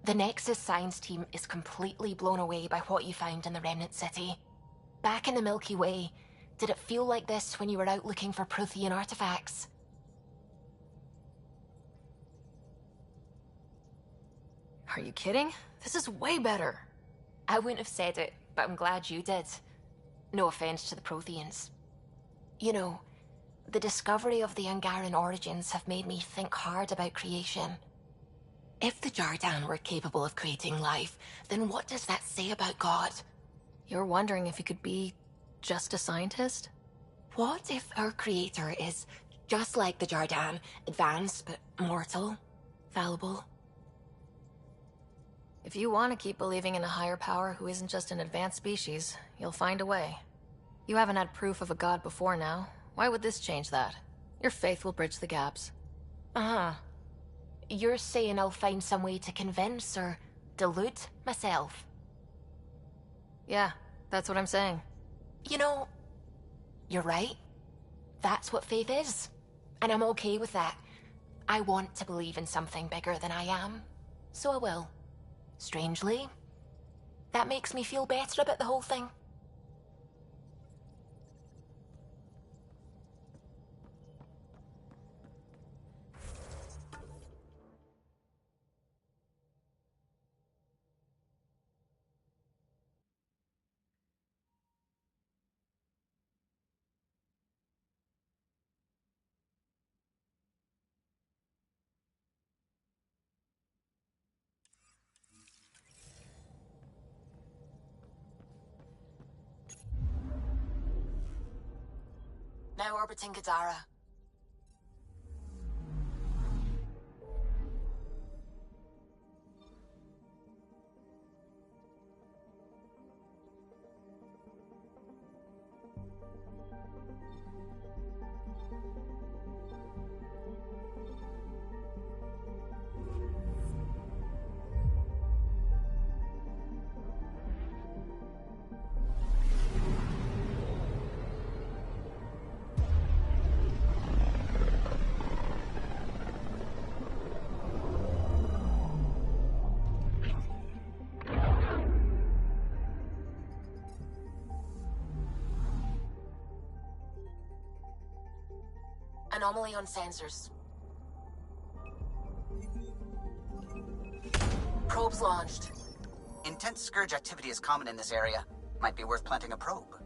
The Nexus science team is completely blown away by what you found in the Remnant City. Back in the Milky Way, did it feel like this when you were out looking for Prothean artifacts? Are you kidding? This is way better. I wouldn't have said it, but I'm glad you did. No offense to the Protheans. You know, the discovery of the Angaran origins have made me think hard about creation. If the Jardan were capable of creating life, then what does that say about God? You're wondering if you could be just a scientist? What if our creator is just like the Jardan, advanced but mortal, fallible? If you want to keep believing in a higher power who isn't just an advanced species, you'll find a way. You haven't had proof of a god before now. Why would this change that? Your faith will bridge the gaps. Uh-huh. You're saying I'll find some way to convince or delude myself? Yeah, that's what I'm saying. You know, you're right. That's what faith is. And I'm okay with that. I want to believe in something bigger than I am. So I will. Strangely, that makes me feel better about the whole thing. Now orbiting Gadara. Anomaly on sensors. Probes launched. Intense scourge activity is common in this area. Might be worth planting a probe.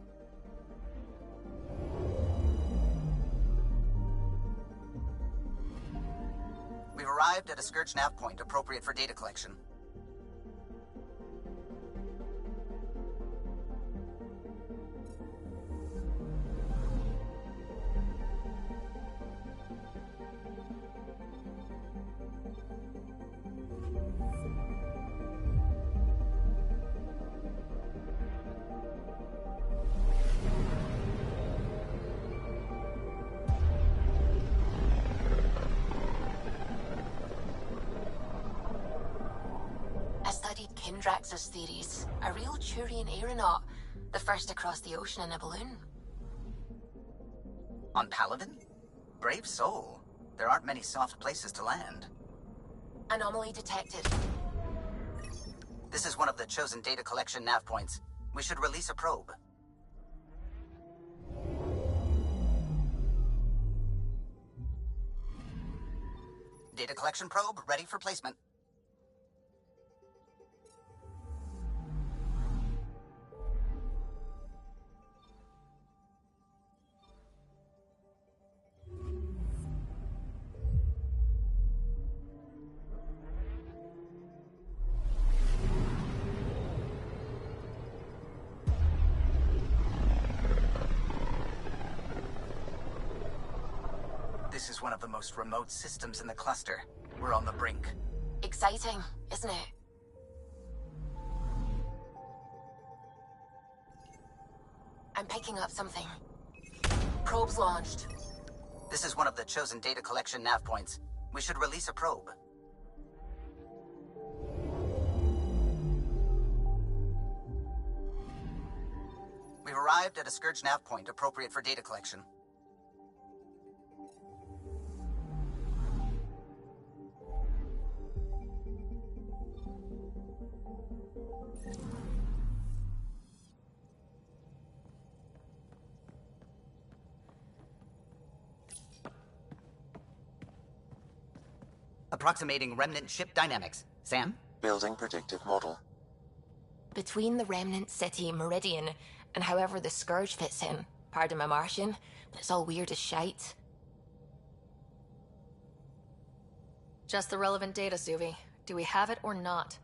We've arrived at a scourge nav point appropriate for data collection. Drax's theories. A real Turian aeronaut. The first to cross the ocean in a balloon. On Paladin? Brave soul. There aren't many soft places to land. Anomaly detected. This is one of the chosen data collection nav points. We should release a probe. Data collection probe ready for placement. This is one of the most remote systems in the cluster. We're on the brink. Exciting, isn't it? I'm picking up something. Probes launched. This is one of the chosen data collection nav points. We should release a probe. We've arrived at a scourge nav point appropriate for data collection. Approximating remnant ship dynamics. Sam? Building predictive model. Between the remnant city, Meridian, and however the Scourge fits in, pardon my Martian, but it's all weird as shite. Just the relevant data, Suvi. Do we have it or not?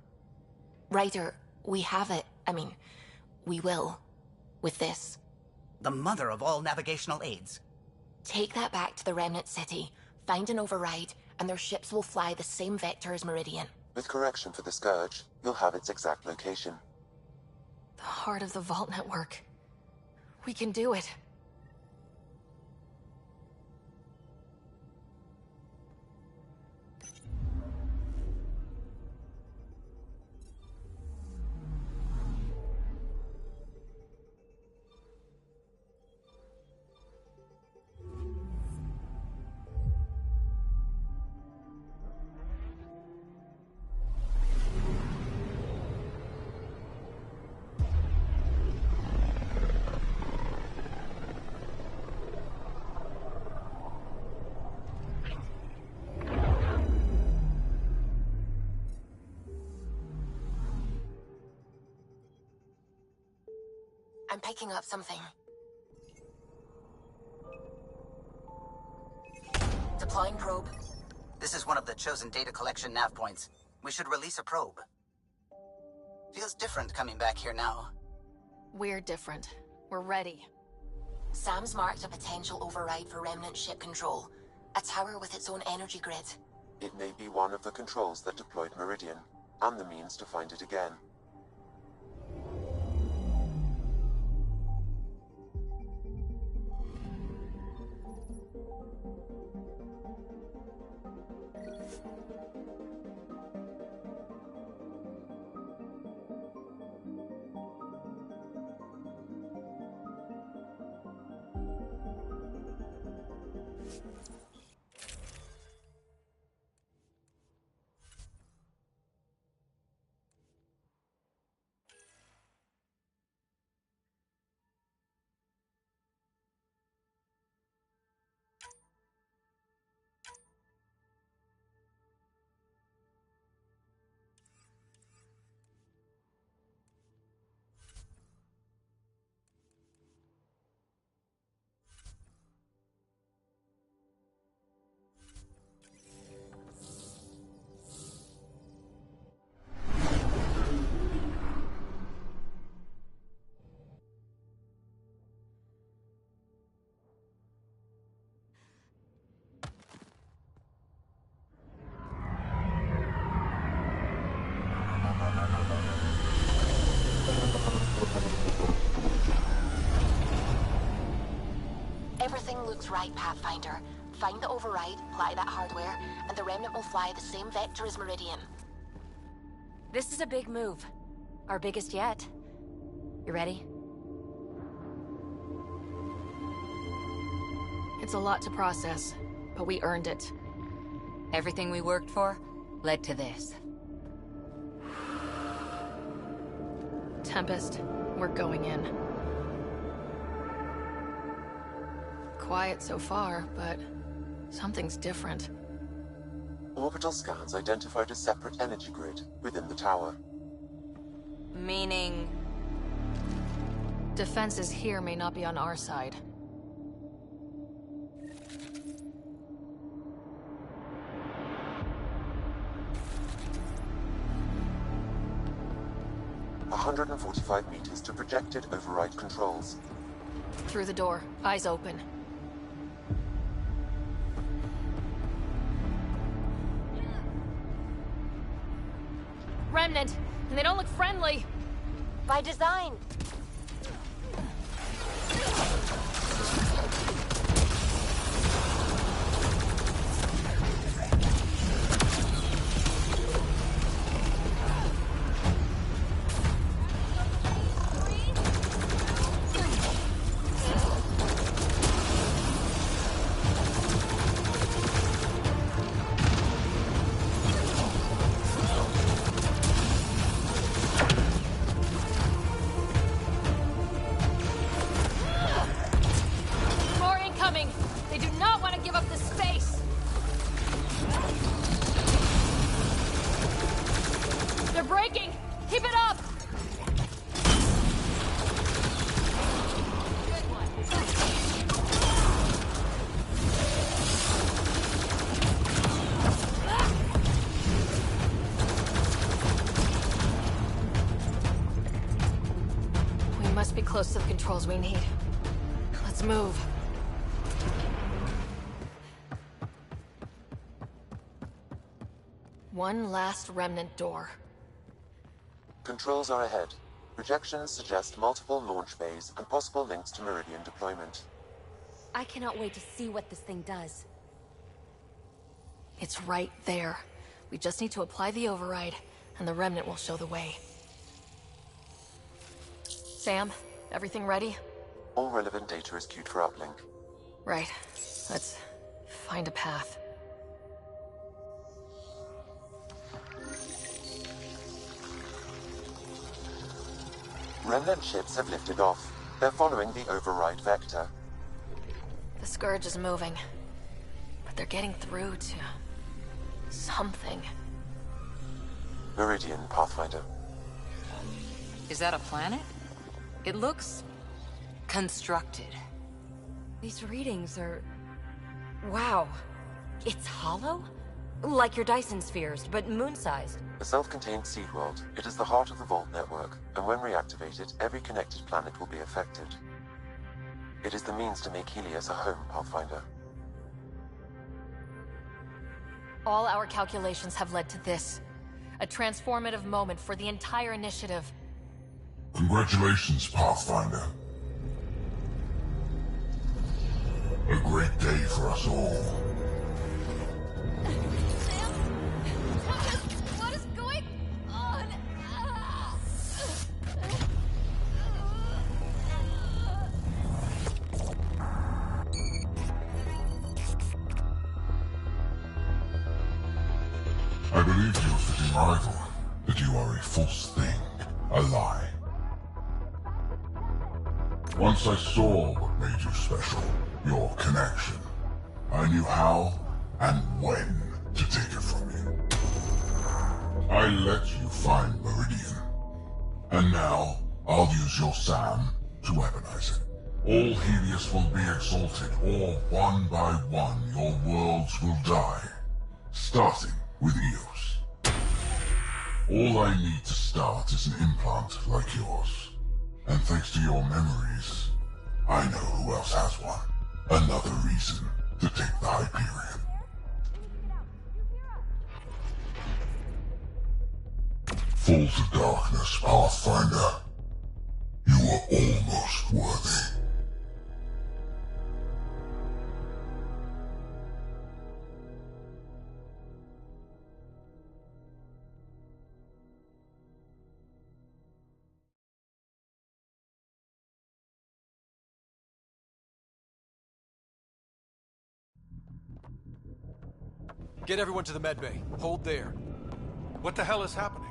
Ryder, we have it. I mean, we will. With this. The mother of all navigational aids. Take that back to the remnant city, find an override, and their ships will fly the same vector as Meridian. With correction for the Scourge, you'll have its exact location. The heart of the Vault Network. We can do it. I'm picking up something. Deploying probe. This is one of the chosen data collection nav points. We should release a probe. Feels different coming back here now. We're different. We're ready. Sam's marked a potential override for remnant ship control. A tower with its own energy grid. It may be one of the controls that deployed Meridian, and the means to find it again. Everything looks right, Pathfinder. Find the override, apply that hardware, and the remnant will fly the same vector as Meridian. This is a big move. Our biggest yet. You ready? It's a lot to process, but we earned it. Everything we worked for led to this. Tempest, we're going in. Quiet so far, but something's different. Orbital scans identified a separate energy grid within the tower. Meaning... Defenses here may not be on our side. "145 meters to projected override controls." Through the door, eyes open. Remnant, and they don't look friendly. By design! They do not want to give up the space! close to the controls we need. Let's move. One last remnant door. Controls are ahead. Projections suggest multiple launch bays and possible links to Meridian deployment. I cannot wait to see what this thing does. It's right there. We just need to apply the override, and the remnant will show the way. Sam, everything ready? All relevant data is queued for uplink. Right. Let's find a path. Remnant ships have lifted off. They're following the override vector. The Scourge is moving, but they're getting through to something. Meridian, Pathfinder. Is that a planet? It looks constructed. These readings are... Wow. It's hollow? Like your Dyson spheres, but moon-sized. A self-contained seed world. It is the heart of the Vault network, and when reactivated, every connected planet will be affected. It is the means to make Helios a home, Pathfinder. All our calculations have led to this. A transformative moment for the entire initiative. Congratulations, Pathfinder. A great day for us all. What is going on? I believe your fitting rival, that you are a false thing, a lie. Once I saw what made you special, your connection. I knew how and when to take it from you. I let you find Meridian. And now, I'll use your SAM to weaponize it. All Helios will be exalted, or one by one your worlds will die. Starting with Eos. All I need to start is an implant like yours. And thanks to your memories, I know who else has one. Another reason to take the Hyperion. Fall to darkness, Pathfinder. You are almost worthy. Get everyone to the medbay. Hold there. What the hell is happening?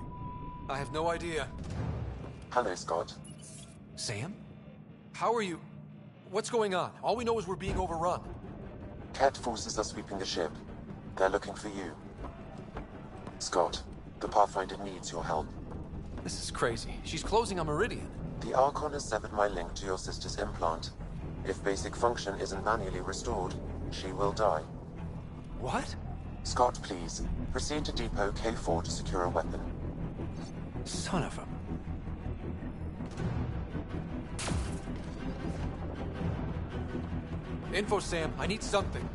I have no idea. Hello, Scott. Sam? How are you? What's going on? All we know is we're being overrun. Cat forces are sweeping the ship. They're looking for you. Scott, the Pathfinder needs your help. This is crazy. She's closing on Meridian. The Archon has severed my link to your sister's implant. If basic function isn't manually restored, she will die. What? Scott, please, proceed to Depot K4 to secure a weapon. Son of a... Info, Sam. I need something.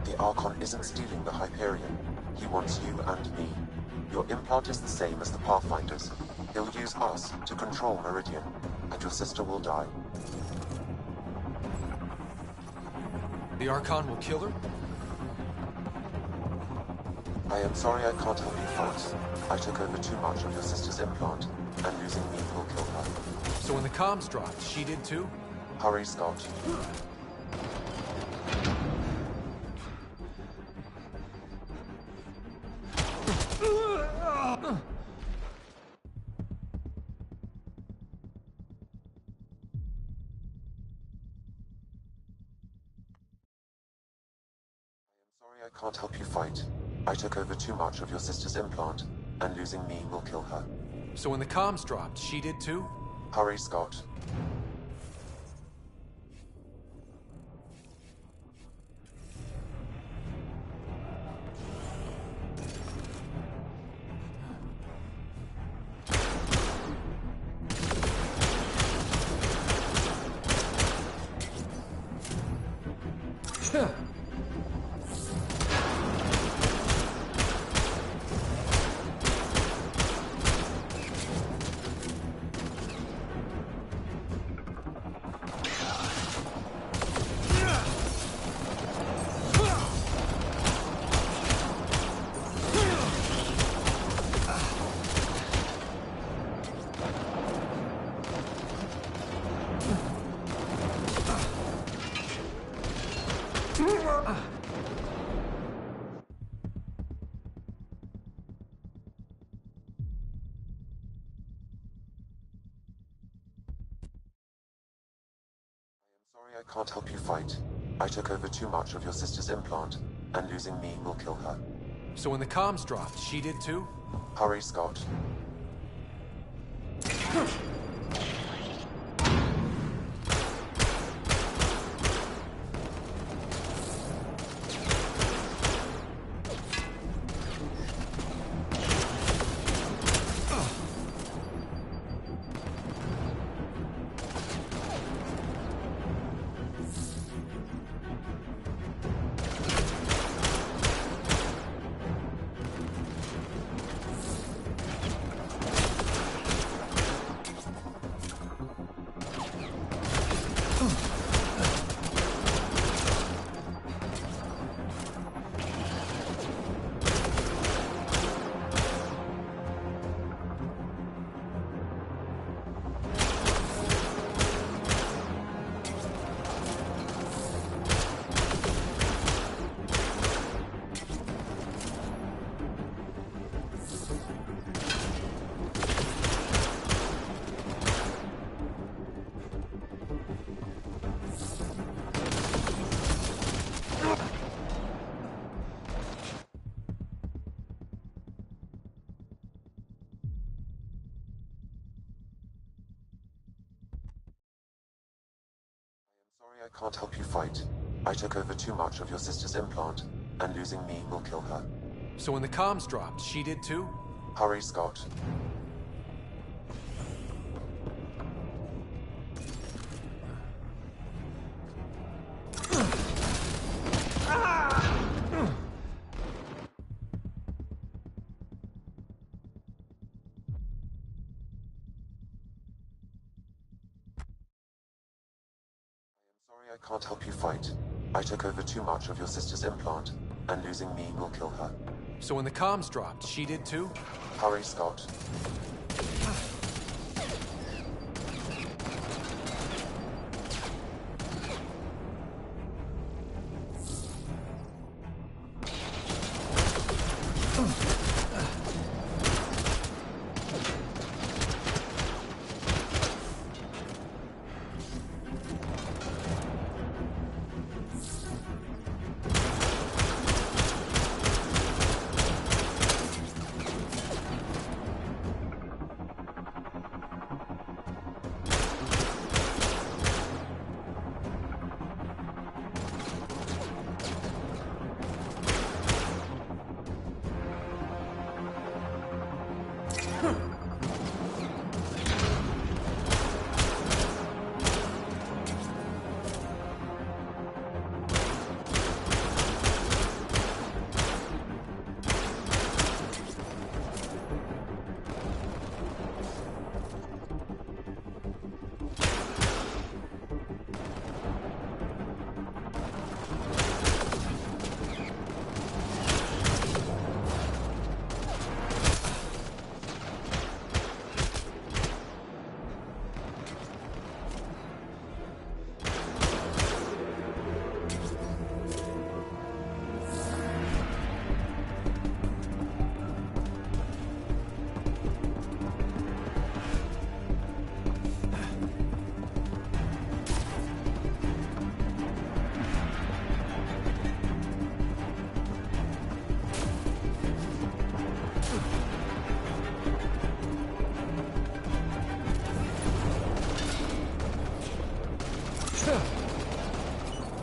The Archon isn't stealing the Hyperion. He wants you and me. Your implant is the same as the Pathfinder's. He'll use us to control Meridian, and your sister will die. The Archon will kill her? I am sorry I can't help you fight. I took over too much of your sister's implant, and losing me will kill her. So when the comms dropped, she did too? Hurry, Scott. I can't help you fight. I took over too much of your sister's implant, and losing me will kill her. So when the comms dropped, she did too? Hurry, Scott. Sorry I can't help you fight. I took over too much of your sister's implant, and losing me will kill her. So when the comms dropped, she did too? Hurry, Scott. Sorry I can't help you fight. I took over too much of your sister's implant, and losing me will kill her. So when the comms dropped, she did too? Hurry, Scott. Sorry I can't help you fight. I took over too much of your sister's implant, and losing me will kill her. So when the comms dropped, she did too? Hurry, Scott.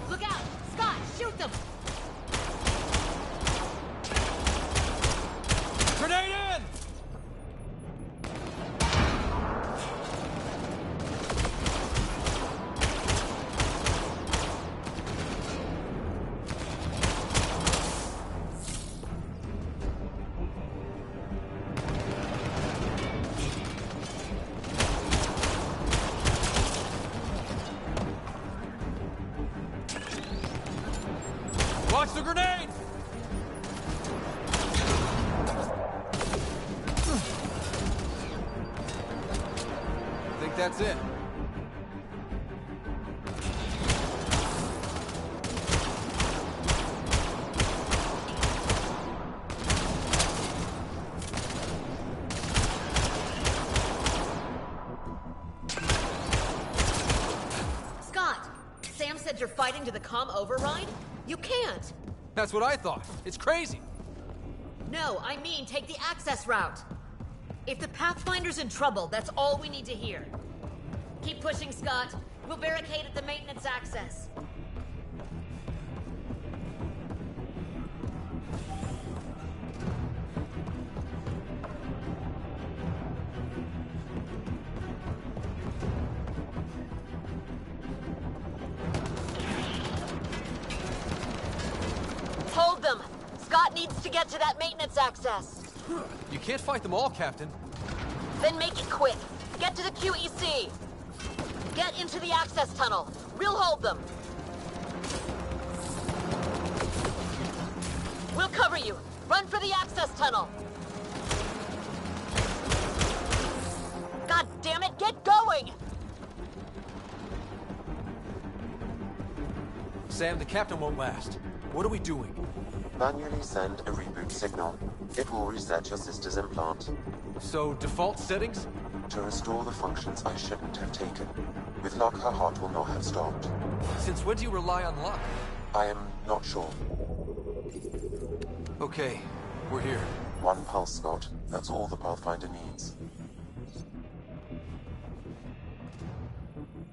Look out! Scott, shoot them! Grenade in! Watch the grenade! I think that's it. the comm override? You can't! That's what I thought. It's crazy. No, I mean take the access route. If the Pathfinder's in trouble, that's all we need to hear. Keep pushing, Scott. We'll barricade at the maintenance access. Hold them! Scott needs to get to that maintenance access. You can't fight them all, Captain. Then make it quick. Get to the QEC. Get into the access tunnel. We'll hold them. We'll cover you. Run for the access tunnel. God damn it, get going! Sam, the Captain won't last. What are we doing? Manually send a reboot signal. It will reset your sister's implant. So, default settings? To restore the functions I shouldn't have taken. With luck, her heart will not have stopped. Since when do you rely on luck? I am not sure. Okay, we're here. One pulse, Scott. That's all the Pathfinder needs.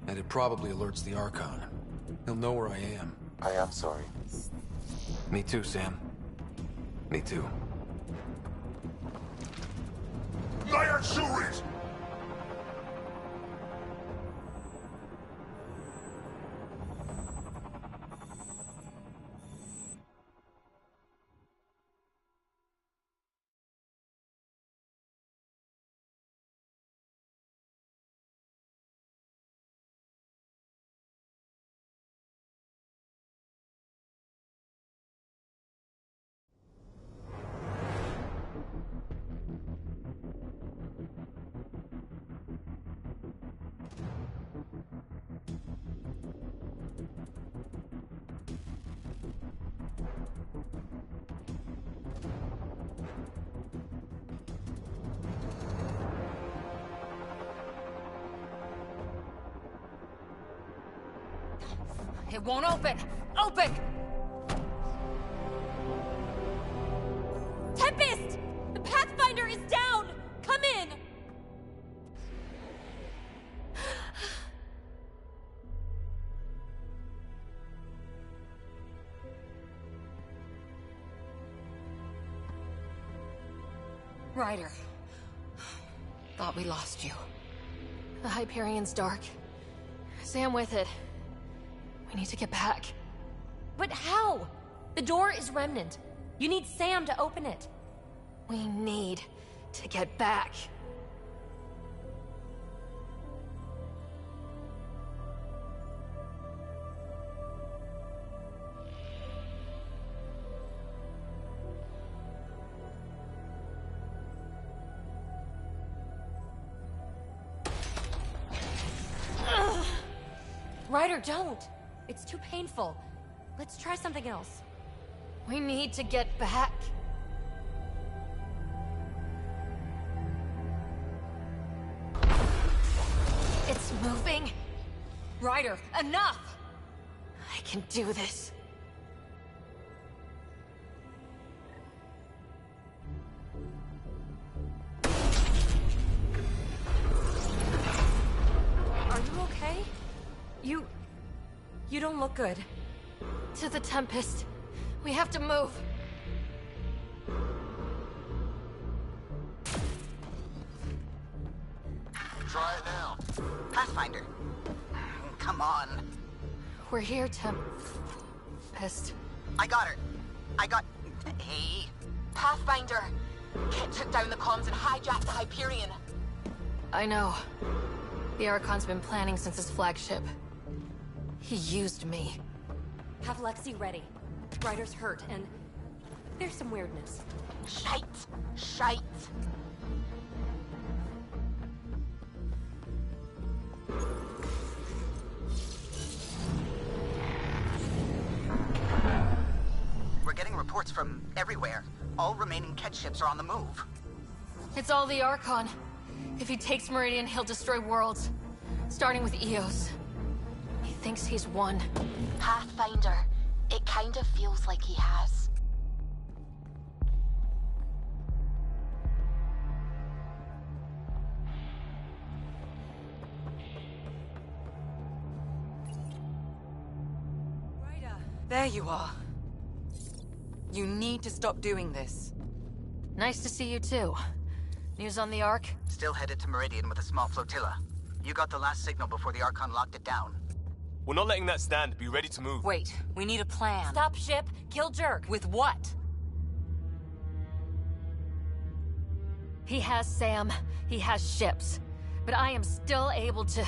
And it probably alerts the Archon. He'll know where I am. I am sorry. Me too, Sam. Me too. Liar Shuri's! It won't open! Open! Tempest! The Pathfinder is down! Come in! Ryder. Thought we lost you. The Hyperion's dark. Sam with it. We need to get back. But how? The door is remnant. You need Sam to open it. We need to get back. Ryder, don't! It's too painful. Let's try something else. We need to get back. It's moving. Ryder, enough! I can do this. Are you okay? You don't look good. To the Tempest. We have to move. Try it now. Pathfinder. Come on. We're here, Tempest. I got her. Hey. Pathfinder! Kit took down the comms and hijacked the Hyperion. I know. The Archon's been planning since his flagship. He used me. Have Lexi ready. Ryder's hurt, and there's some weirdness. Shite. We're getting reports from everywhere. All remaining Ket ships are on the move. It's all the Archon. If he takes Meridian, he'll destroy worlds. Starting with Eos. He thinks he's won. Pathfinder. It kind of feels like he has. There you are. You need to stop doing this. Nice to see you too. News on the Ark? Still headed to Meridian with a small flotilla. You got the last signal before the Archon locked it down. We're not letting that stand. Be ready to move. Wait, we need a plan. Stop ship, kill Jerk. With what? He has Sam, he has ships. But I am still able to...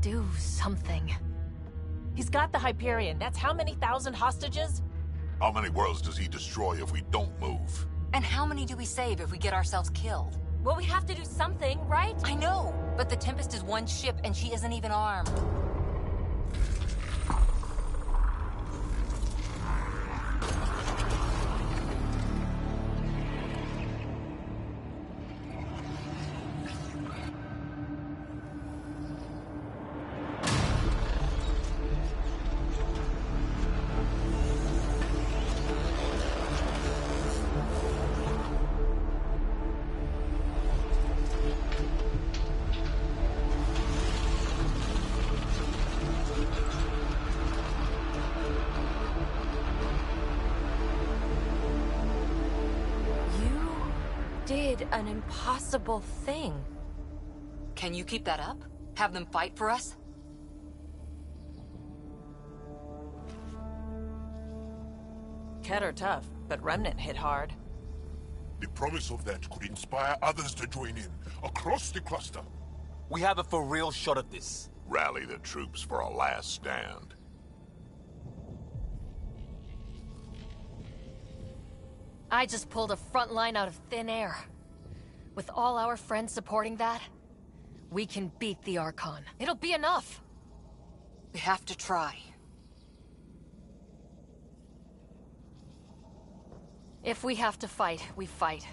do something. He's got the Hyperion. That's how many thousand hostages? How many worlds does he destroy if we don't move? And how many do we save if we get ourselves killed? Well, we have to do something, right? I know, but the Tempest is one ship and she isn't even armed. Did an impossible thing. Can you keep that up? Have them fight for us? Keter tough, but Remnant hit hard. The promise of that could inspire others to join in, across the cluster. We have a for real shot at this. Rally the troops for a last stand. I just pulled a front line out of thin air. With all our friends supporting that, we can beat the Archon. It'll be enough. We have to try. If we have to fight, we fight.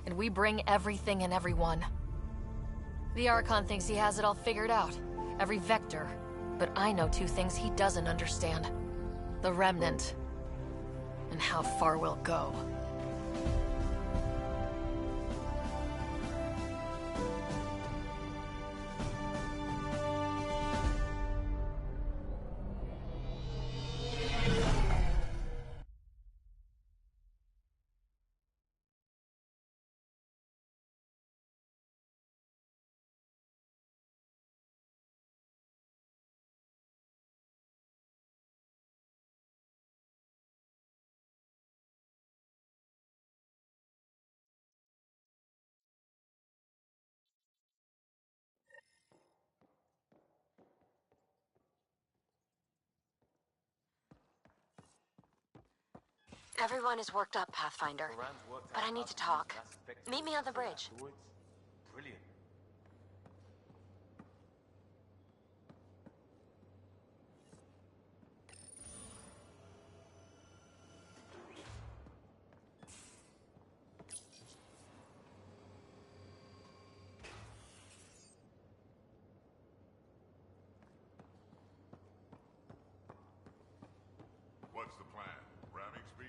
And we bring everything and everyone. The Archon thinks he has it all figured out. Every vector. But I know two things he doesn't understand. The Remnant. And how far we'll go. Everyone is worked up, Pathfinder. But I need to talk. Meet me on the bridge. Brilliant. What's the plan? Ramming speed?